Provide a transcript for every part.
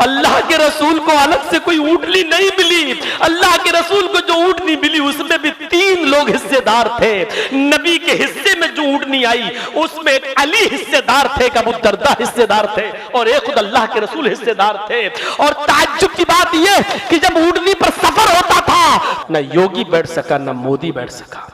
अल्लाह के रसूल को अलग से कोई ऊँटनी नहीं मिली। अल्लाह के रसूल को जो ऊँटनी मिली उसमें भी 3 लोग हिस्सेदार थे। नबी के हिस्से में जो ऊँटनी आई उसमें एक अली हिस्सेदार थे, एक अबू दरदा हिस्सेदार थे और एक खुद अल्लाह के रसूल हिस्सेदार थे। और ताज्जुब की बात यह कि जब ऊँटनी पर सफर होता था न योगी बैठ सका, न मोदी बैठ सका,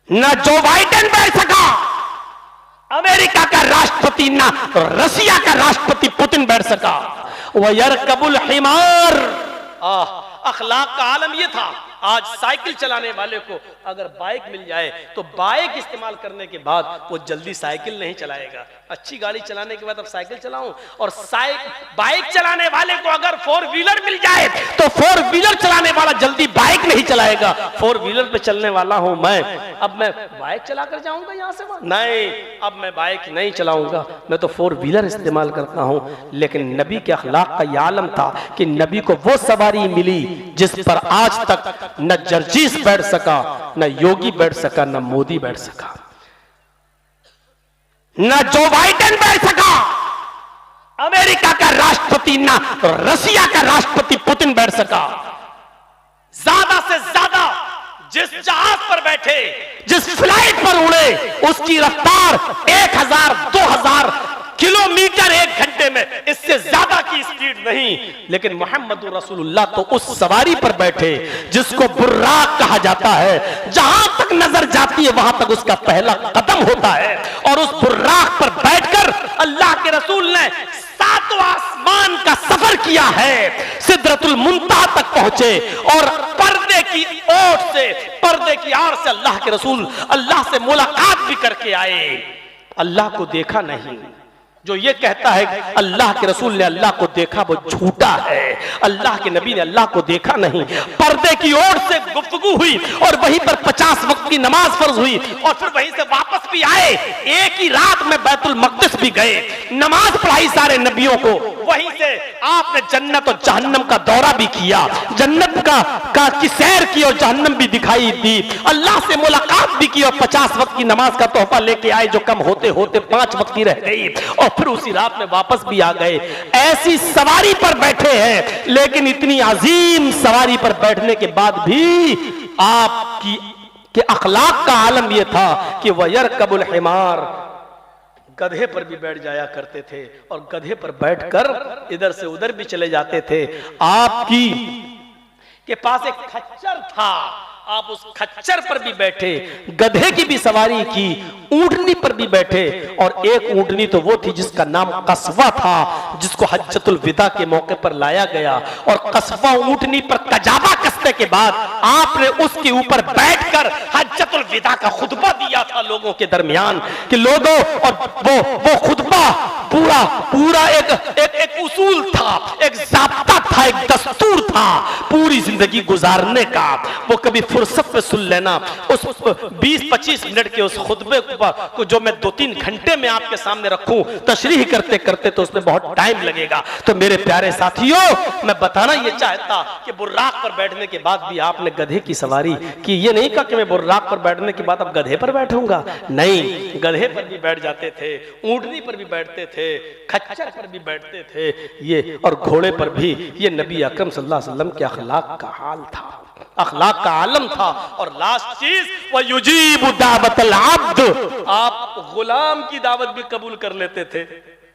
न जो बाइडेन बैठ सका, अमेरिका का राष्ट्रपति ना रसिया का राष्ट्रपति पुतिन बैठ सका। वह यरकबुल हिमार, अखलाक का आलम यह था। आज साइकिल चलाने वाले को अगर बाइक मिल जाए तो बाइक इस्तेमाल करने के बाद वो जल्दी साइकिल नहीं चलाएगा। अच्छी गाड़ी चलाने के बाद अब साइकिल चलाऊं, और बाइक चलाने वाले को अगर 4 व्हीलर मिल जाए तो 4 व्हीलर चलाने वाला जल्दी बाइक नहीं चलाएगा। 4 व्हीलर पे चलने वाला हूं मैं, अब मैं बाइक चलाकर जाऊंगा यहां से वहां? नहीं, अब मैं बाइक नहीं चलाऊंगा, मैं तो 4 व्हीलर इस्तेमाल करता हूं। लेकिन नबी के अखलाक का यह आलम था कि नबी को वो सवारी मिली जिस पर आज तक न जर्जीस बैठ सका, न योगी बैठ सका, न मोदी बैठ सका, न जो बाइडेन बैठ सका, अमेरिका का राष्ट्रपति ना रसिया का राष्ट्रपति पुतिन बैठ सका। ज्यादा से ज्यादा जिस जहाज पर बैठे, जिस फ्लाइट पर उड़े, उसकी रफ्तार 1000-2000 किलोमीटर 1 घंटे में, इससे ज्यादा की स्पीड नहीं। लेकिन मोहम्मद रसूलुल्लाह तो उस सवारी पर बैठे जिसको बुर्राक कहा जाता है। जहां तक नजर जाती है वहां तक उसका पहला कदम होता है। और उस बुर्राक पर बैठकर अल्लाह के रसूल ने 7वां आसमान का सफर किया है, सिदरतुल मुंतहा तक पहुंचे और पर्दे की ओट से, पर्दे की आड़ से अल्लाह के रसूल अल्लाह से मुलाकात भी करके आए। अल्लाह को देखा नहीं। जो ये कहता है अल्लाह के रसूल ने अल्लाह को देखा वो झूठा है। अल्लाह के नबी ने अल्लाह को देखा नहीं। पर्दे की ओर से गुफ्तगू हुई और वहीं पर 50 वक्त की नमाज फर्ज हुई और फिर वहीं से वापस भी आए। एक ही रात में बैतुल मक़दिस भी गए, नमाज पढ़ाई सारे नबियों को। वहीं से आपने जन्नत और जहन्नम का दौरा भी किया, जन्नत की सैर की और जहन्नम भी दिखाई दी, अल्लाह से मुलाकात भी की और 50 वक्त की नमाज का तोहफा लेके आए जो कम होते होते 5 वक्त की रह गई और फिर उसी रात में वापस भी आ गए। ऐसी सवारी पर बैठे हैं, लेकिन इतनी अजीम सवारी पर बैठने के बाद भी आपकी के अखलाक का आलम यह था कि वह यरकबुल हिमार, गधे पर भी बैठ जाया करते थे और गधे पर बैठकर इधर से उधर भी चले जाते थे। आपकी के पास एक खच्चर था, आप उस खच्चर पर भी बैठे, गधे की भी सवारी की, ऊंटनी पर भी बैठे। और एक ऊंटनी तो वो थी जिसका नाम कस्वा था, जिसको हज्जतुल विदा के मौके पर लाया गया। और कस्वा ऊंटनी पर कजाबा कसने के बाद आपने उसके ऊपर बैठकर हज्जतुल विदा का खुतबा दिया था लोगों के दरमियान कि लोगों, और वो खुतबा पूरा एक उसूल था, एक ज़ाब्ता था, एक दस्तूर था पूरी जिंदगी गुजारने का। वो कभी फुर्सत में सुन लेना। उस 20-25 मिनट के उस खुतबे को जो मैं 2-3 घंटे में आपके सामने रखूं तशरीह करते करते तो उसमें बहुत टाइम लगेगा। तो मेरे प्यारे साथियों, मैं बताना ये चाहता कि बुर्राक पर बैठने के बाद भी आपने गधे की सवारी की। ये नहीं कहा कि मैं बुर्राक पर बैठने के बाद अब गधे पर बैठूंगा, नहीं, गधे पर भी बैठ जाते थे, ऊंटनी पर भी बैठते थे, खच्चर पर भी बैठते थे, ये और घोड़े पर भी। ये नबी अकरम सल्लल्लाहु अलैहि वसल्लम के अखलाक का हाल था, अखलाक का आलम था। और लास्ट चीज, वह युजीबु दावतल अब्द, आप गुलाम की दावत भी कबूल कर लेते थे।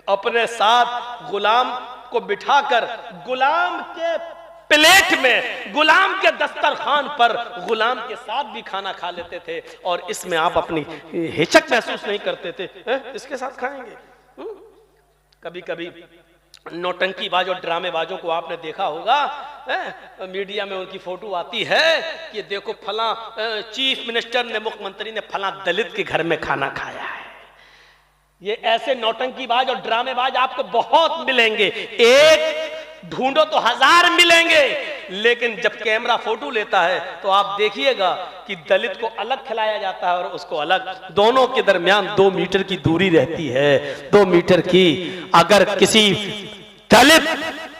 अपने साथ गुलाम को बिठाकर गुलाम के प्लेट में, गुलाम के दस्तरखान पर गुलाम के साथ भी खाना खा लेते थे। और इसमें आप अपनी हिचक महसूस नहीं करते थे, इसके साथ खाएंगे। कभी कभी नौटंकीबाज और ड्रामेबाजों को आपने देखा होगा, मीडिया में उनकी फोटो आती है कि देखो फला चीफ मिनिस्टर ने, मुख्यमंत्री ने फला दलित के घर में खाना खाया है। ये ऐसे नौटंकीबाज और ड्रामेबाज आपको बहुत मिलेंगे, एक ढूंढो तो 1000 मिलेंगे। लेकिन जब कैमरा फोटो लेता है तो आप देखिएगा कि दलित को अलग खिलाया जाता है और उसको अलग, दोनों के दरमियान 2 मीटर की दूरी रहती है, 2 मीटर की। अगर किसी दलित,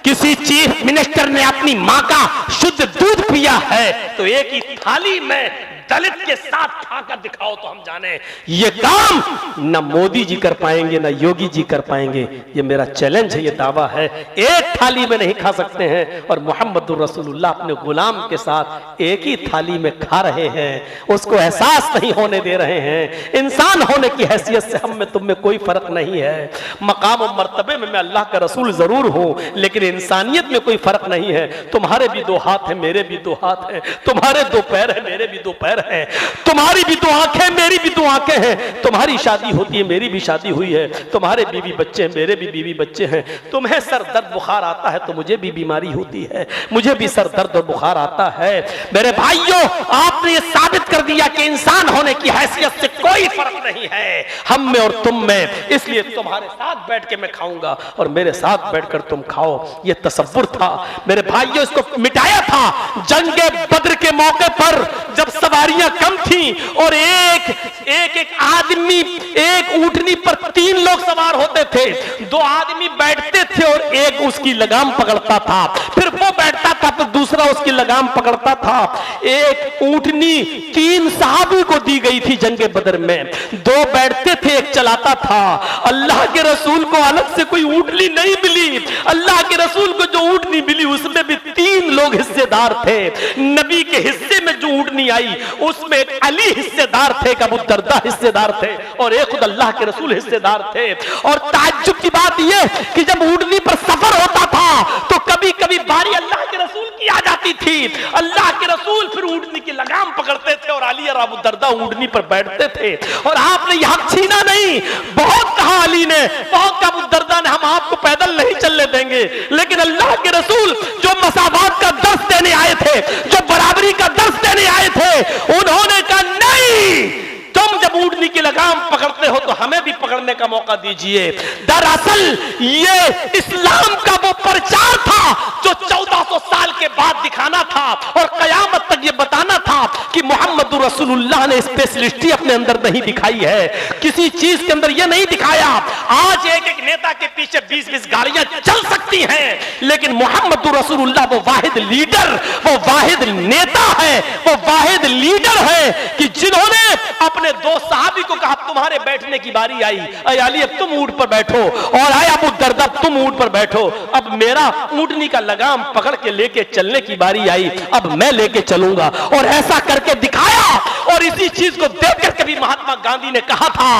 किसी चीफ मिनिस्टर ने अपनी मां का शुद्ध दूध पिया है तो एक ही थाली में दलित के साथ खाकर दिखाओ तो हम जाने। ये काम न मोदी जी कर पाएंगे न योगी जी कर पाएंगे। ये मेरा चैलेंज है, ये दावा है। एक थाली में नहीं खा सकते हैं और मोहम्मदुर रसूलुल्लाह अपने गुलाम के साथ एक ही थाली में खा रहे हैं। उसको एहसास नहीं होने दे रहे हैं। इंसान होने की हैसियत से हम में तुम में कोई फर्क नहीं है। मकाम और मर्तबे में मैं अल्लाह का रसूल जरूर हूं, लेकिन इंसानियत में कोई फर्क नहीं है। तुम्हारे भी दो हाथ हैं, मेरे भी दो हाथ हैं। तुम्हारे दो पैर हैं, मेरे भी दो पैर हैं। तुम्हारी भी दो आंखें, मेरी भी दो आंखें हैं। तुम्हारी शादी होती है, मेरी भी शादी हुई है। तुम्हारे बीवी बच्चे हैं, मेरे भी बीवी बच्चे हैं। तुम्हें सर दर्द बुखार आता है तो मुझे भी बीमारी होती है, मुझे भी सर दर्द और बुखार आता है। मेरे भाइयों, आपने ये साबित कर दिया कि इंसान होने की हैसियत से कोई फर्क नहीं है हम में और तुम में। इसलिए तुम्हारे साथ बैठ के मैं खाऊंगा और मेरे साथ बैठकर तुम खाओ। ये तसव्वुर था मेरे भाइयों, इसको मिटाया था जंगे बद्र के मौके पर, जब सवारियां कम थी और एक आदमी एक ऊंटनी पर 3 लोग सवार होते थे। 2 आदमी बैठते थे और एक उसकी लगाम पकड़ता था, फिर वो बैठता था तो दूसरा उसकी लगाम पकड़ता था। एक ऊंटनी 3 सहाबी को दी गई थी जंगे बदर में। 2 बैठते थे, एक चलाता था। अल्लाह के रसूल को अलग से कोई ऊंटनी नहीं मिली। अल्लाह के रसूल को जो ऊंटनी मिली उसमें भी 3 लोग हिस्सेदार थे। नबी के हिस्से में जो ऊंटनी आई उसमें एक अली हिस्सेदार थे, एक अबू दरदा हिस्सेदार थे और एक खुद अल्लाह के रसूल हिस्सेदार थे। और ताज्जुब की बात यह कि जब ऊंटनी पर सफर होता था तो कभी कभी बारी अल्लाह के रसूल की आ जाती थी। अल्लाह के रसूल फिर ऊंटनी की लगाम पकड़ते थे और अली और अबू दरदा ऊंटनी पर बैठते थे। और आपने यह छीना नहीं। बहुत कहा अली ने, बहुत कहा अबू दरदा ने, हम आपको पैदल नहीं चलने देंगे। लेकिन अल्लाह के रसूल जो मसावात का दर्स देने आए थे, जो बराबरी का दर्स देने आए थे, उन्होंने कहा नहीं, तुम जब ऊंटनी की लगाम पकड़ते हो तो हमें भी पकड़ने का मौका दीजिए। दरअसल ये इस्लाम का वो प्रचार था जो 1400 साल के बाद दिखाना था और कयामत तक ये बताना था कि मोहम्मद रसूलुल्लाह ने स्पेशलिस्टी अपने अंदर नहीं दिखाई है, किसी चीज के अंदर ये नहीं दिखाया। आज एक एक नेता के पीछे 20-20 गाड़ियां चल सकती हैं, लेकिन मोहम्मद रसूलुल्लाह वो वाहिद लीडर, वो वाहिद नेता है, वो वाहिद लीडर है कि जिन्होंने अपने 2 सहाबी को कहा तुम्हारे बैठने की बारी आई, अय अली अब तुम ऊंट पर बैठो, और आया अबू दरदा तुम ऊंट पर बैठो। अब मेरा ऊंटनी का लगाम पकड़ के लेके चलने की बारी आई, अब मैं लेके चलूंगा। और ऐसा करके दिखाया। और इसी चीज को देखकर कभी महात्मा गांधी ने कहा था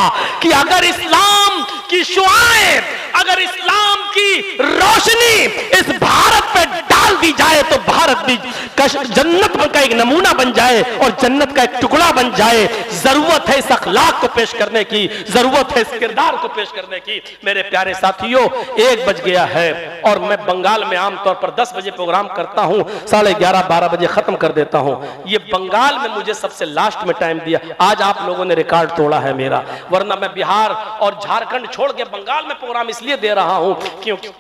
कि अगर इस्लाम की शुआएं, अगर इस्लाम की रोशनी इस भारत पे डाल दी जाए तो भारत भी जन्नत का एक नमूना बन जाए और जन्नत का एक टुकड़ा बन जाए। जरूरत है इस अखलाक को पेश करने की, जरूरत है इस किरदार को पेश करने की। मेरे प्यारे साथियों, 1 बज गया है और मैं बंगाल में आमतौर पर 10 बजे प्रोग्राम करता हूं, 11:30-12 बजे खत्म कर देता हूं। ये बंगाल में मुझे सबसे लास्ट में टाइम दिया। आज आप लोगों ने रिकॉर्ड तोड़ा है मेरा, वरना मैं बिहार और झारखंड छोड़ के बंगाल में प्रोग्राम इसलिए दे रहा हूं क्योंकि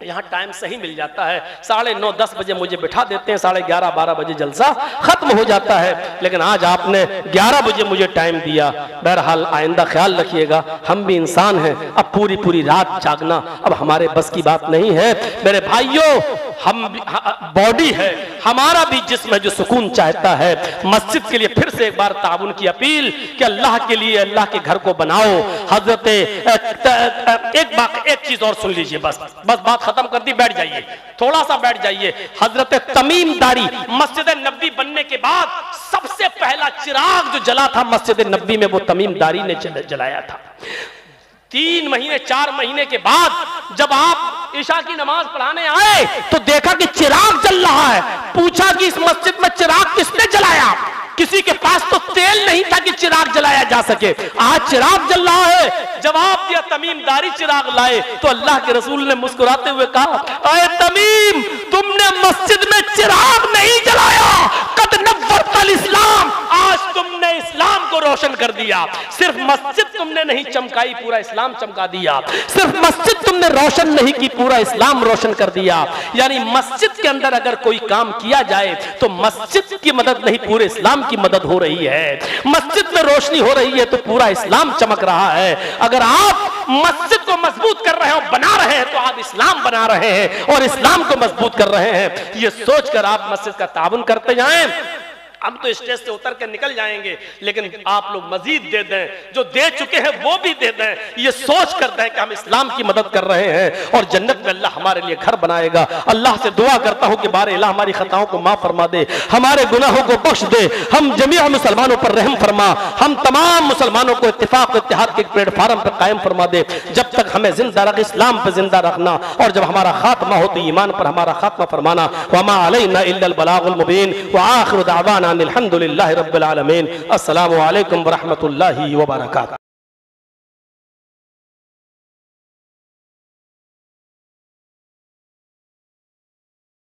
यहाँ टाइम सही मिल जाता है। 9:30-10 बजे मुझे बिठा देते हैं, 11:30-12 बजे जलसा खत्म हो जाता है। लेकिन आज आपने 11 बजे मुझे टाइम दिया। बहरहाल आइंदा ख्याल रखिएगा, हम भी इंसान हैं। अब पूरी रात जागना अब हमारे बस की बात नहीं है। मेरे भाइयों, हम बॉडी है, हमारा भी जिस्म है जो सुकून चाहता है। मस्जिद के लिए फिर से एक बार ताउन की अपील कि अल्लाह के लिए अल्लाह के घर को बनाओ। हजरत एक चीज और सुन लीजिए, बस बात खत्म कर दी, बैठ जाइए, थोड़ा सा बैठ जाइए। हजरत तमीम दारी मस्जिद नबी बनने के बाद सबसे पहला चिराग जो जला था मस्जिद नबी में, वो तमीम दारी ने जलाया था। 3 महीने 4 महीने के बाद जब आप ईशा की नमाज पढ़ाने आए तो देखा कि चिराग जल रहा है। पूछा कि इस मस्जिद में चिराग किसने जलाया? किसी के पास तो तेल नहीं था कि चिराग जलाया जा सके। आज चिराग जल रहा है। जवाब दिया तमीम दारी चिराग लाए तो अल्लाह के रसूल ने मुस्कुराते हुए कहा, अरे तमीम, तुमने मस्जिद में चिराग नहीं जलाया, कद नव्वरतल इस्लाम, आज तुमने इस्लाम को रोशन कर दिया। सिर्फ मस्जिद तुमने नहीं चमकाई, पूरा इस्लाम चमका दिया। सिर्फ मस्जिद तुमने रोशन नहीं की, पूरा इस्लाम रोशन कर दिया। यानी मस्जिद के अंदर अगर कोई काम किया जाए तो मस्जिद की मदद नहीं, पूरे इस्लाम की मदद हो रही है। मस्जिद में रोशनी हो रही है तो पूरा इस्लाम चमक रहा है। अगर आप मस्जिद को मजबूत कर रहे हो, बना रहे हैं, तो आप इस्लाम बना रहे हैं और इस्लाम को मजबूत कर रहे हैं। ये सोचकर आप मस्जिद का ताउन करते जाएं। हम तो स्टेज से उतर कर निकल जाएंगे, लेकिन आप लोग मजीद दे दें, जो दे चुके हैं वो भी दे दें, ये सोच कर दें कि हम इस्लाम की मदद कर रहे हैं और जन्नत में अल्लाह हमारे लिए घर बनाएगा। अल्लाह से दुआ करता हूं कि बारे इलाह हमारी खताओं को माफ फरमा दे, हमारे गुनाहों को बख्श दे, हम जमीअ मुसलमानों पर रहम फरमा, हम तमाम मुसलमानों को इत्तेफाक इत्तेहाद के प्लेटफार्म पर कायम फरमा दे। जब तक हमें जिंदा रख, इस्लाम पर जिंदा रखना, और जब हमारा खात्मा हो तो ईमान पर हमारा खात्मा फरमाना। वमा अलैना इल्लल बलागुल मुबीन व आखिरु दावाना अनिल हम्दुलिल्लाहि रब्बिल आलमीन। अस्सलामु अलैकुम व रहमतुल्लाहि व बरकातुहू।